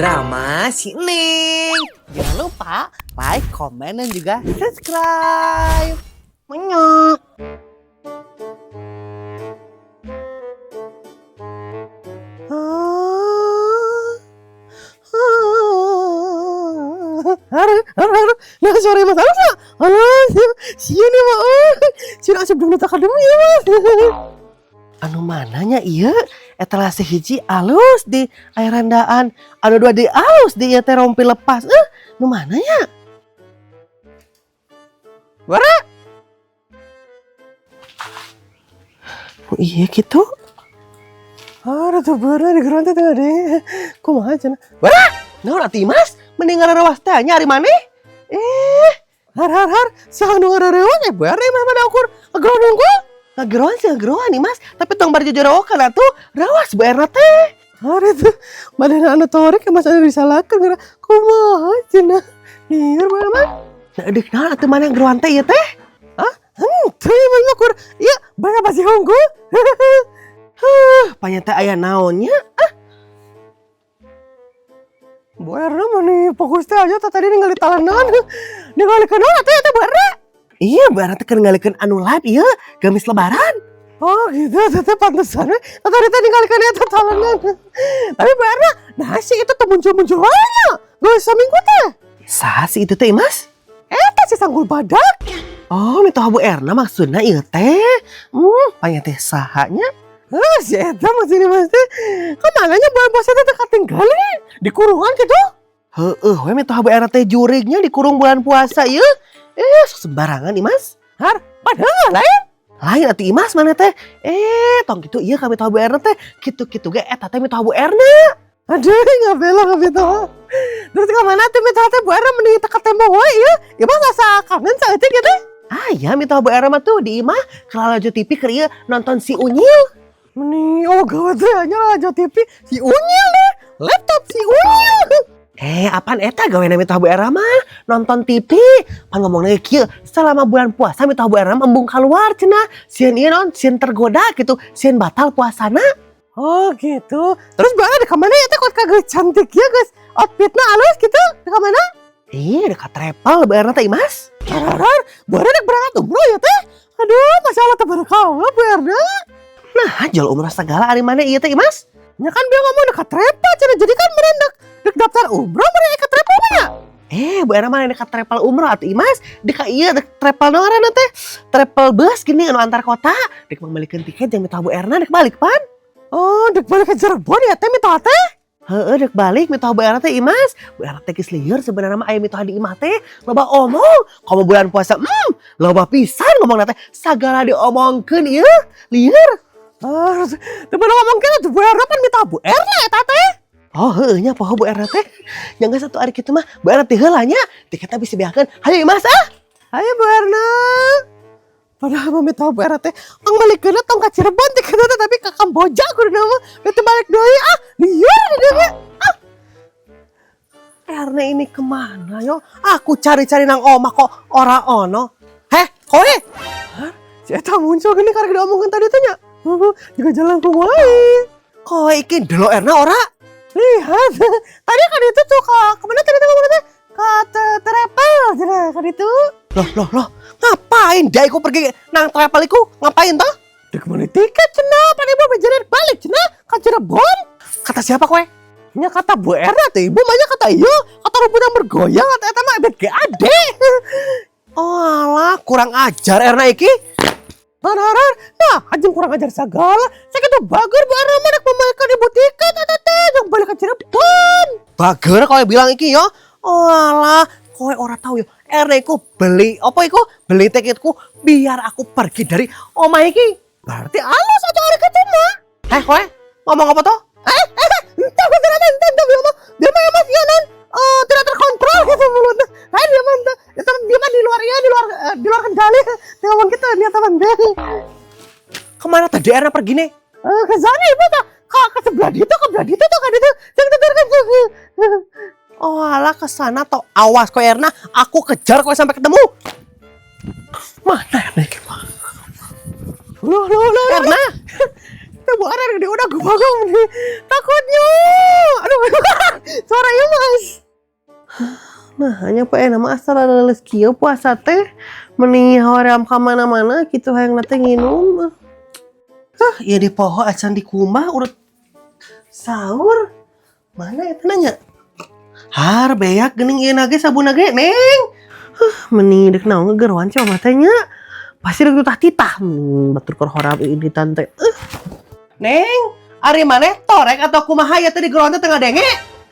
Drama si Neng. Jangan lupa like, komen, dan juga subscribe. Menyok. Haru. Nah, sorry mas, halo, siapa nih mas? Sini sebelum datang akademi ya mas. Anu mananya iya? Etalase hiji alus di air rendaan, anu dua di alus di teh rompi lepas. Nu mananya? Wara? Oh iya gitu. Ada tuh bener di geronte tengah deh. Kumaha cenah? Wara? Naon atuh mas? Mending ngararewas teh nya ari maneh? Har. Saha nu ngararewas bare mah pada ukur ageron unggul. Ngageroan nih mas, tapi tong bari jujur okan atuh rawas baerna teh. Hari tuh badan anu torek mas anu disalahkeun kumaha cenah. Lieur mah. Nah deuk naon atuh mana geroan teh ieu teh? Hah? Teu mah ukur. Ieu bae pasti unggul. Panyata aya naonnya? Baerna mah nih fokus teh aja tadi ningali talenan. Ningali naon atuh teh baerna? Iya, berarti kan ngalikeun anu live ieu gamis lebaran. Oh gitu, teteh pantesan we. Tadi ninggalikeun eta talenan. Tapi berarti nah si itu teh muncul-muncul wae nya. Geus saminggu teh. Saha si itu teh, Mas? Eta si sanggul badak. Oh, mitoha Bu Erna maksudna ieu teh. Panya teh saha nya? Si eta maksudna Mas teh. Kemananya bulan puasa teh katinggali di kurungan gitu? Heueuh, we mitoha Bu Erna teh jurignya dikurung bulan puasa ieu. Sembarangan nih mas. Har, padahal lain atuh Imas mana teh. Tong gitu iya kami tahu Bu Erna teh. Gitu ge eta teh mitoha Bu Erna. Aduh, ngabela mitoha. Terus ka mana teh mitoha teh Bu Erna mending teka tembok we ieu. Ieu mah asa kangen saeutik gitu. Ya mitoha Bu Erna mah tuh di imah Kelalajo TV keur ieu nonton si Unyil. Meni gawat teh nya Lalajo TV si Unyil deh. Laptop si Unyil. Apaan eta gaweana mitoha Bu Erna mah nonton TV. Pan ngomongna kieu selama bulan puasa mitoha Bu Erna embung keluar cenah. Sieun ieu naon sieun tergoda gitu, sieun batal puasana. Oh gitu. Terus Bu Erna di kamana eta kok kagak cantik ya guys. Outfitna alus gitu. Di kamana? Dekat travel Bu Erna teh Mas. Harar, Bu Erna dek berangkat umroh ya teh. Aduh, masyaallah tabarakallah Bu Erna. Nah, jual umroh segala ari mana ieu teh Mas? Nya kan dia ngomong dekat travel cenah jadi kan merendak dek daftar umroh mereka dekat travel nya. Bu Erna mah dekat travel umroh atuh Imas. Dek ieu dek travel naon teh? Travel bus gini anu antar kota. Dek mangbalikeun tiket jeung mitoha Bu Erna dek balik pan. Oh, dek balik ke Cirebon ya teh mitoha teh? Heeh, dek balik mitoha Bu Erna teh Imas. Bu Erna teh geus lieur sebenarnya mah aya mitoha di imah teh. Loba omong. Komo bulan puasa, loba pisan ngomongna teh. Sagala diomongkeun ieu. Lieur. Teu pada ngomongkeun atuh Bu Erna pan mitoha Bu Erna eta teh. Oh heueuh nya poho Bu Erna teh. Yang geus satu ari kitu mah Bu Erna teh heula nya. Tiketna bisa beakeun. Hayu Imas Hayu Bu Erna. Padahal mah mitoha Bu Erna teh ngbalikeunna tong ka Cirebon tiketna teh tapi ka Kamboja kudu mah. Bete balik deui lieur di dieu. Erna ini kemana yo? Aku cari-cari nang omah kok ora ono. Koe? Si eta muncul gini karek diomongkeun tadi teh nya. Juga jalan ku wae. Koe iki delok Erna ora? Lihat. Tadi kan itu tuh kemana tadi ngomongna teh? Ka travel cenah kan itu. Loh. Ngapain dia iku pergi nang travel iku? Ngapain toh? Dek meuli tiket cenah, pan ibu bejerit balik cenah ka Cirebon. Kata siapa kowe? Nya kata Bu Erna teh, ibu mah nya kata ieu, kata rumput yang bergoyang eta mah bet GAD. Oh alah, kurang ajar Erna iki. Harar, nah anjing kurang ajar segala. Sakitu bager Bu Erna mah rek memaekan ibu tiket eta teh jeung balik ka Cirebon. Bager kowe bilang iki yo. Oh alah, kowe ora tahu yo. Erna iku beli apa iku? Beli tiketku biar aku pergi dari omah iki. Berarti alus aja hari kitu mah. Kowe ngomong apa toh? Entah dia mah emang dia tidak terkontrol gitu mulutnya. Dia mah di luar kendali. Dia ngomong gitu dia teman deh. Kemana tadi Erna pergi nih? Ke sana ibu tak ke sebelah itu kan itu. Oh alah ke sana toh. Awas kok Erna, aku kejar kau sampai ketemu. Mana Erna? Loh Erna. buaran gede udah gue bagong nih. Takutnya. Aduh. Suaranya mas. Nah, hanya pe nama asal leles kieu puasa teh meni hoream ka mana-mana kitu hayang nate nginum. Ya di poho acan di kumah urut sahur. Mana eta nanya? Har beak geuning ieu nage sabuna ge, Neng. Meni deuk naon gegerwan coba teh nya. Pasti deuk titah batur keur hoream ini tante. Neng, ari maneh torek atau kumaha ya teh di gerowan teh tengah denge?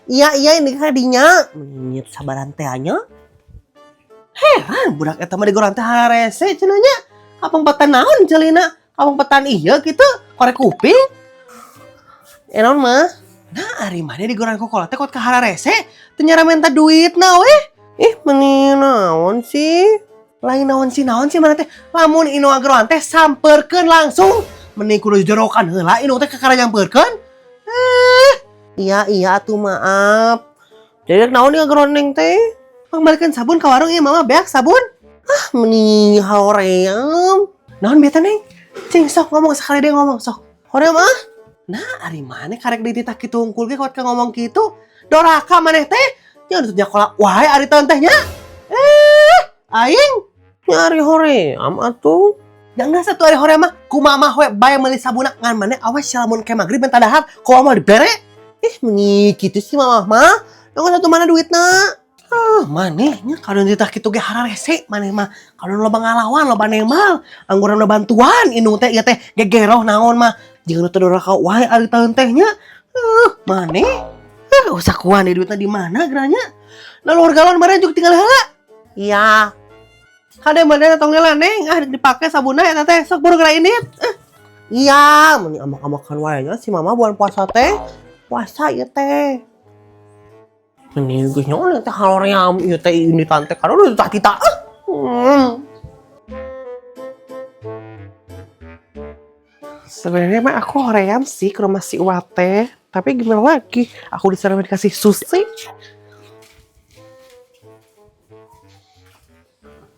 Iya ini kadinya. Menyit sabaran teh anya. Heran budak eta mah di gerowan teh harese cenah nya. Kapang patan naon celina? Kapang patan ieu kitu korek kuping. Naon mah? Nah, ari maneh di gerowan kokola teh kot ka harese, teu nyara minta duitna we. Meni naon sih? Lain naon sih maneh teh. Lamun inu gerowan teh sampeurkeun langsung. Meni kudu jorokan heula inu teh kakara nyampeurkeun. Iya atuh maaf. Jadi naon ieu geroneng teh? Pangbalikeun sabun ka warung ieu mama beak sabun. Meni hoream. Naon beta Neng? Cing sok ngomong sakali deh ngomong sok. Hoream ah? Nah, ari maneh karek dititah kitu hungkul ge kuat ka ngomong kitu. Doraka maneh teh. Nya udah nyakola wae ari taun teh nya. Aing nyari hoream atuh. Jangan satu hari hoream mah kumaha we bae meuli sabuna ngan maneh awas lamun ke magrib ben tadahar kumaha dibere. Meni kitu sih mamah mah. Yang satu mana duitna? Manehnya kalau dititah kitu ge hararese maneh mah. Kalau loba ngalawan, loba nemal, angguran bantuan inu teh ieu teh gegeroh naon mah. Jeung teu doraka wae ari taun teh nya. Maneh usah kuan duitna di mana geranya? Lalu galon bareng juk tinggal heula. Iya. Kade maneh tong nela Neng, dipake sabuna eta teh sok buru geura ini. Iya, meni amak-amakan wae nya si mama bulan puasa teh. Puasa ieu teh. Meni geus nyaon teh haloream ieu teh ini tante karena udah tita. Sebenarnya mah aku hoream sih ke rumah si Uwate, tapi gimana lagi? Aku disana dikasih sushi.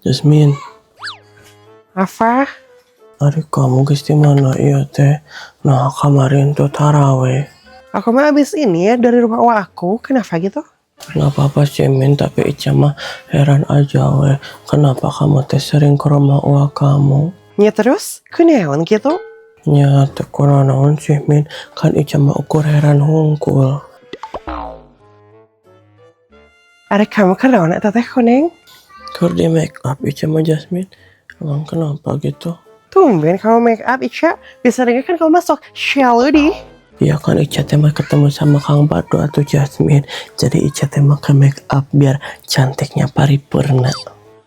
Jasmine. Apa? Adik kamu geus di mana ieu teh? Nah, kemarin tuh taraweh. Aku mah abis ini ya dari rumah Uwa aku. Kenapa gitu? Nggak apa-apa sih Min, tapi Ica mah heran aja weh. Kenapa kamu teh sering ke rumah Uwa kamu? Ya terus? Kunaon gitu? Ya, teh kurang naon sih Min. Kan Ica mah ukur heran hungkul. Ada kamu kan naon eta teh Neng? Keur di make up Ica mah Jasmine. Emang kenapa gitu? Tumben kamu make up Ica. Biasanya kan kamu masuk shallow di. Ya kan Ica teh mah ketemu sama Kang Bado atau Jasmine. Jadi Ica teh mah ke make up biar cantiknya paripurna.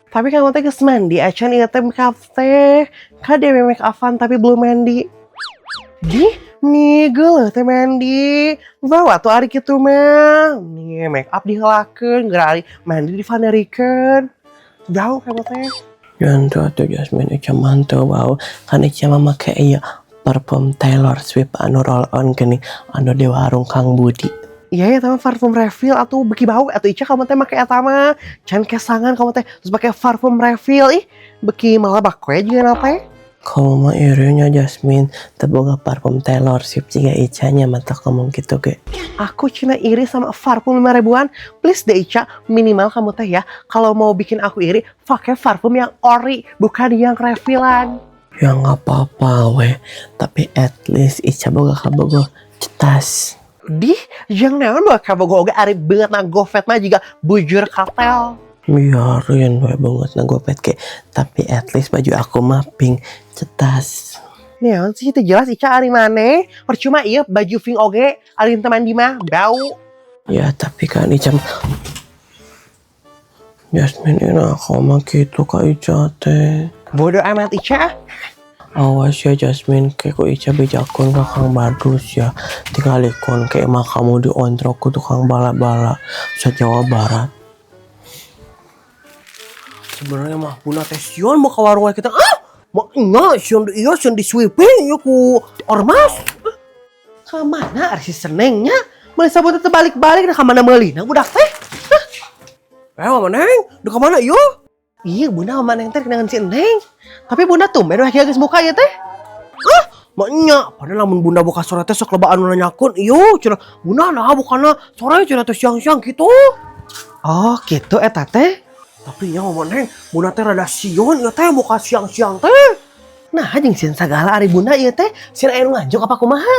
Tapi kamu teh geus mandi acan ieu teh make up teh. Kade make upan tapi belum mandi. Di nih geuleuh teh mandi. Bawa tuh ari kitu mah. Nih make up diheulakeun, geura ari mandi divanderikeun. Jauh kamu teh. Yanto atau Jasmine Ica mantau bau. Kan Ica mah make ieu parfum Taylor Swift anu roll on gini anu di warung Kang Budi. Iya ya teman parfum refill atau beki bau atau Ica kamu teh make eta mah. Can kesangan kamu teh terus pakai parfum refill beki malah bakoe juga teh. Kamu mah irinya Jasmine teboga parfum Taylor Swift juga Ica nya mata ngomong gitu ge. Aku cina iri sama parfum 5 ribuan. Please deh Ica, minimal kamu teh ya kalau mau bikin aku iri pakai parfum yang ori bukan yang refillan. Ya nggak apa-apa weh, tapi at least Ica boga kabogo cetas. Di, yang naon boga kabogo oge ari beungeut na gofet mah juga bujur kartel. Biarin weh banget na gopet ke, tapi at least baju aku mah pink cetas. Naon sih itu jelas Ica ari maneh. Percuma ieu baju pink oge ari teman di mah bau. Ya tapi kan Ica Jasmine enak kau mah gitu Kak Ica teh. Bodoh amat Ica. Awas ya Jasmine, kayak ku Ica bejakun ke Kang Badrus ya. Tinggalikun kayak mah kamu diontrok ku tukang bala-bala se-Jawa Barat. Sebenarnya mah puna teh sion mau ke warung kita. Mau enggak sion iya sion di sweeping ya ku ormas. Ka mana ari si Senengnya? Meuli sabun teh balik-balik da ka mana meulina budak teh? Mama Neng, da ka mana ieu? Iya bunda sama Neng teh dengan si Neng. Tapi bunda tumben weh geus buka ya teh. Maknya, padahal lamun bunda boga sore teh sok loba anu nanyakeun, iyo cenah bunda nah bukanna sore cenah teh siang-siang gitu. Oh, gitu eta teh. Tapi nya Maneng, bunda teh rada sion ieu teh boga siang-siang teh. Nah, jeung sieun sagala ari bunda ieu teh, sieun aya nu nganjuk apa kumaha?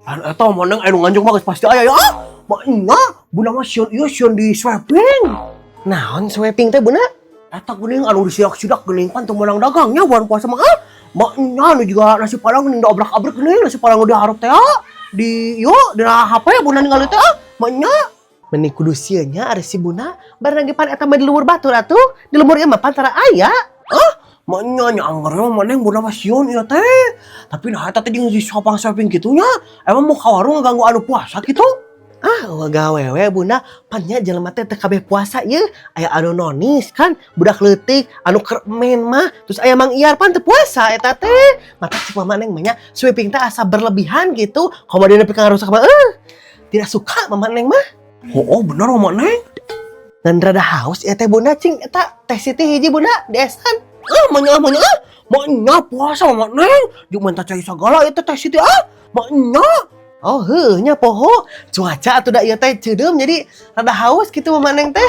An eta Maneng aya nu nganjuk mah geus pasti aya ya. Maknya, bunda mah sion ieu sion di sweeping. Naon sweeping teh bunda? Eta geuning anu disidak-sidak geuning pan teu meunang dagangnya bulan puasa mah. Maknya nu juga nasi padang geuning diobrak-abrik geuning nasi padang nu dihareup teh di ieu dina HP bunda ningali teh maknya meni kudu sieun nya ari si bunda bareng pan eta mah di luhur batur atuh di luhur ieu mah pantara aya. Maknya nya angger mah Maneng bunda mah sieun ieu teh. Tapi nah eta teh jeung di sopang-soping kitu nya emang mau ka warung ngaganggu anu puasa kitu. Gawewe bunda pannya jelema teh kabeh puasa ieu aya anu nonis kan budak leutik anu keur men mah terus aya Mang Iyar pan teu puasa eta teh mata si Maneng mah nya sweeping teh asa berlebihan gitu komo dina pikeun ngarusak mah tidak suka Maneng mah. Oh bener Maneng dan rada haus ya teh bunda cing eta teh siti hiji bunda desan maknya puasa Maneng jeung minta cai sagala eta teh siti maknya. Oh nya poho cuaca atuh da ieu teh ceudem jadi rada haus kitu Maneng teh.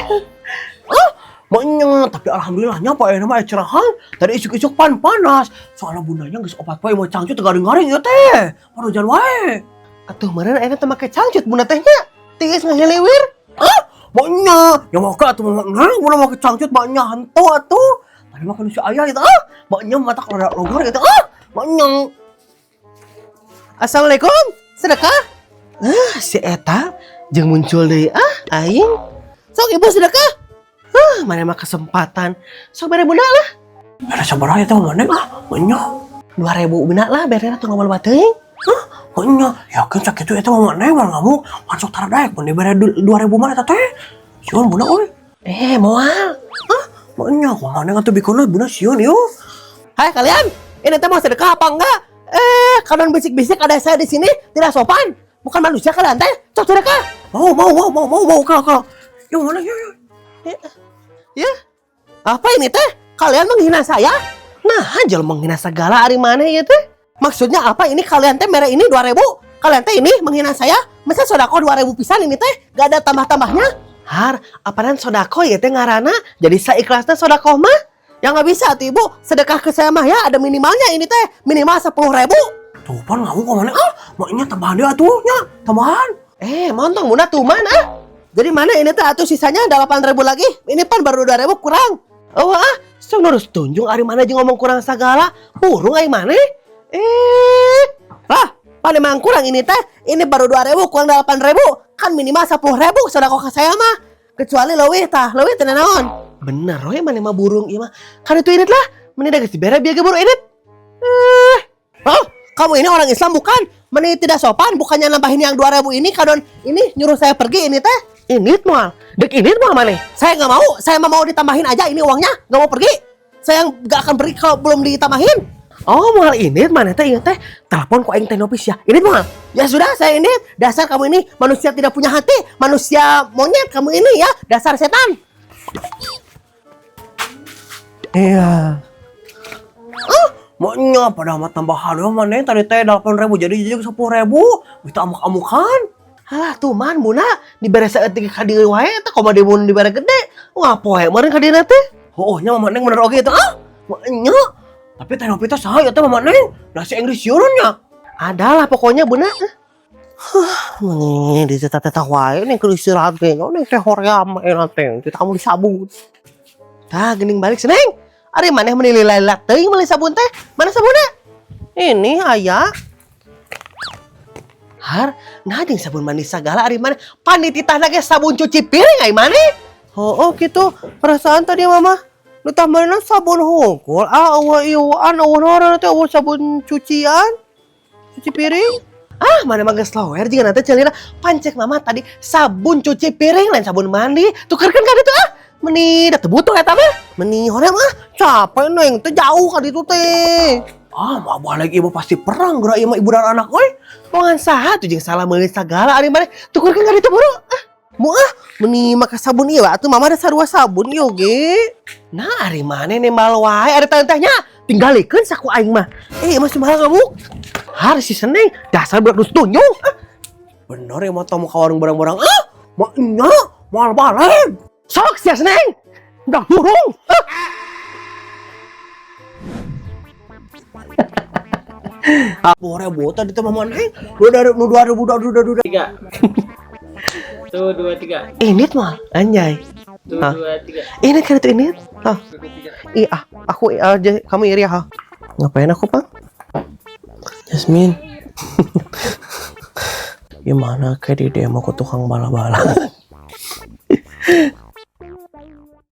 Maknya tapi alhamdulillahnya Pak Ena mah cerahan tadi isuk-isuk pan panas soalnya bundanya geus 4 poe mau cangcut teu garing-garing ieu teh parujan wae. Atuh meureun Ena teh make cangcut bunda teh nya tiis ngahiliwir. Maknya ya maka atuh Maneng bunda make cangcut maknya hantu atuh tadi makan si aya eta maknya mata rada logar eta maknya. Assalamualaikum sedekah. Si eta jeung muncul deui aing. Sok ibu sedekah. Mana mah kesempatan. Sok bere bunda lah. Bere sabaraha eta Maneng maknya 2000 beuna lah bere atuh ngomong teuing. Maknya yakin sakitu eta Maneng mah ngamu masuk taradaek mun bere 2000 mah eta teh. Sieun bunda euy. Moal. Maknya kok Maneng atuh bikuna bunda sieun yeuh. Hai kalian, ini teh mau sedekah apa enggak? Kalian bisik-bisik ada saya di sini tidak sopan. Bukan manusia kalian teh. Cok sedekah. Mau kalau. Yang mana ya? Ya. Apa ini teh? Kalian menghina saya? Nah, anjal menghina segala ari mana ya teh? Maksudnya apa ini kalian teh mere ini 2000? Kalian teh ini menghina saya? Masa sodako 2000 pisan ini teh? Gak ada tambah-tambahnya? Har, apaan sodako ya teh ngarana? Jadi saya ikhlasnya sodako mah? Ya nggak bisa tuh ibu, sedekah ke saya mah ya ada minimalnya ini teh minimal 10.000. Tuh pan ngamu kemana? Maknya tambahan dia atuh nya tambahan. Montong bunda tuh mana? Jadi mana ini teh atuh sisanya 8.000 lagi. Ini pan baru 2.000 kurang. So harus tunjuk ari mana jeung ngomong kurang sagala. Burung ai mana? Pan emang kurang ini teh. Ini baru 2.000 kurang 8.000 kan minimal 10.000 sedekah ke saya mah. Kecuali leuwih teh naon? Bener, roy mana mah burung ieu mah. Kan itu Init lah. Meni da geus dibere biar geburu Init. Kamu ini orang Islam bukan? Meni tidak sopan bukannya nambahin yang 2000 ini kadon ini nyuruh saya pergi ini teh. Init moal. Dek Init moal maneh. Saya enggak mau. Saya mau ditambahin aja ini uangnya. Enggak mau pergi. Saya enggak akan pergi kalau belum ditambahin. Oh, moal Init maneh teh ieu teh. Telepon ku aing teh nopis ya. Init moal. Ya sudah saya Init. Dasar kamu ini manusia tidak punya hati. Manusia monyet kamu ini ya. Dasar setan. Iya. Maknya pada amat tambahan ya Maneng tadi teh 8.000 jadi 10.000. Kita amuk-amukan. Halah tuh man bunda dibere saeutik ka dieu wae eta komo mun dibere gede. Ngapoe meureun ka dina teh. Nya Maneng bener oge eta. Maknya. Tapi teh nopi teh saha eta Maneng? Nasi Inggris sieun nya. Adalah pokoknya bunda. Meni di tata wae ning keur istirahat ge ning teh hoream eta teh kita amun disabut. Tah geuning balik seneng. Ari maneh meuni lila teuing meuli sabun teh? Mana sabunna? Ini aya. Har, nah jeung sabun mandi sagala ari maneh panititahna ge sabun cuci piring ai maneh. Kitu. Perasaan tadi mama nu tambahanna sabun hungkul. Ieuan eueuh teh sabun cucian. Cuci piring. Mana mah geus lower jeung nanti celina pancek mama tadi sabun cuci piring lain sabun mandi. Tukerkeun ka ditu Meni da teu butuh eta mah. Meni hoream capek neng teh jauh ka ditu teh. Mah balik ibu pasti perang geura ieu mah ibu dan anak euy. Moal saha tuh jeung salah meuli sagala ari maneh. Tukurkeun ka ditu buru. Meni make sabun ieu atuh mama ada sarua sabun ieu ge. Nah ari maneh nembal wae ari teh nya Tinggalikeun saku aing mah. Masih mahal kamu. Harus si Seneng, dasar budak dus tunjung. Bener ya mau tamu ka warung barang-barang. Mau nya, mau balen. Sok si Seneng. Udah burung. Boleh bota di tempat mana? Dua Tiga. Tuh, 2, 3. Ini mah anjay. Tuh, 2, 3. Ini kan itu ini. Aku aja kamu iri ya. Ngapain aku, Bang? Jasmine. Gimana kayak di demo ke tukang bala-bala?